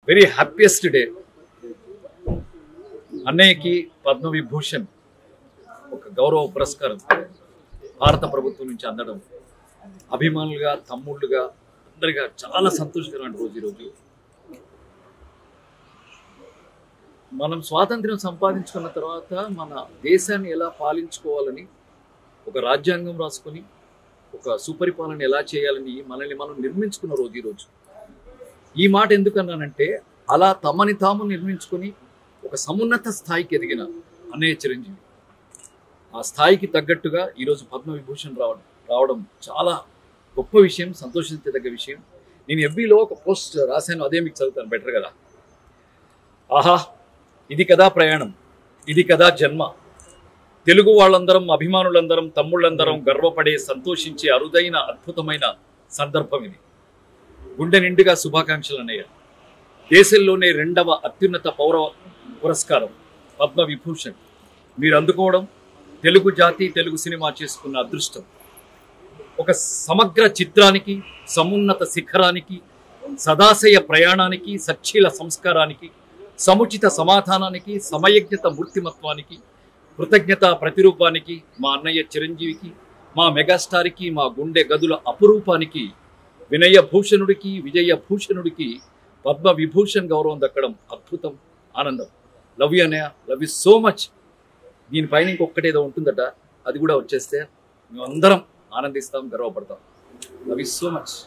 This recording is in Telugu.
Very happiest day. అన్నయ్యకి పద్మవిభూషణ్ ఒక గౌరవ పురస్కారం భారత ప్రభుత్వం నుంచి అందడం అభిమానులుగా, తమ్ముళ్ళుగా, అందరిగా చాలా సంతోషకరమైన రోజు ఈరోజు. మనం స్వాతంత్ర్యం సంపాదించుకున్న తర్వాత మన దేశాన్ని ఎలా పాలించుకోవాలని ఒక రాజ్యాంగం రాసుకొని ఒక సుపరిపాలన ఎలా చేయాలని మనల్ని మనం నిర్మించుకున్న రోజు ఈరోజు. ఈ మాట ఎందుకన్నానంటే అలా తమని తాము నిర్మించుకొని ఒక సమున్నత స్థాయికి ఎదిగిన అన్నయ్య చిరంజీవి ఆ స్థాయికి తగ్గట్టుగా ఈరోజు పద్మవిభూషణ్ రావడం చాలా గొప్ప విషయం, సంతోషించదగ్గ విషయం. నేను ఎఫ్బీలో ఒక పోస్ట్ రాశాను, అదే మీకు చదువుతాను బెటర్ కదా. ఆహా, ఇది కదా ప్రయాణం, ఇది కదా జన్మ. తెలుగు వాళ్ళందరం, అభిమానులందరం, తమ్ముళ్ళందరం గర్వపడే, సంతోషించే అరుదైన అద్భుతమైన సందర్భం ఇది. గుండె నిండుగా శుభాకాంక్షలు అన్నయ్య. దేశంలోనే 2వ అత్యున్నత పౌర పురస్కారం పద్మవిభూషణ్ మీరు అందుకోవడం తెలుగు జాతి, తెలుగు సినిమా చేసుకున్న అదృష్టం. ఒక సమగ్ర చిత్రానికి, సమున్నత శిఖరానికి, సదాశయ ప్రయాణానికి, సచ్చీల సంస్కారానికి, సముచిత సమాధానానికి, సమయజ్ఞత మూర్తిమత్వానికి, కృతజ్ఞత ప్రతిరూపానికి, మా అన్నయ్య చిరంజీవికి, మా మెగాస్టార్కి, మా గుండె గదుల అపురూపానికి, వినయభూషణుడికి, విజయభూషణుడికి పద్మవిభూషణ్ గౌరవం దక్కడం అద్భుతం, ఆనందం. లవ్ యూ అన్నయ్య, లవ్ యూ సో మచ్. దీనిపైన ఇంకొకటేదో ఉంటుందట, అది కూడా వచ్చేస్తే మేమందరం ఆనందిస్తాం, గర్వపడతాం. Love you so much.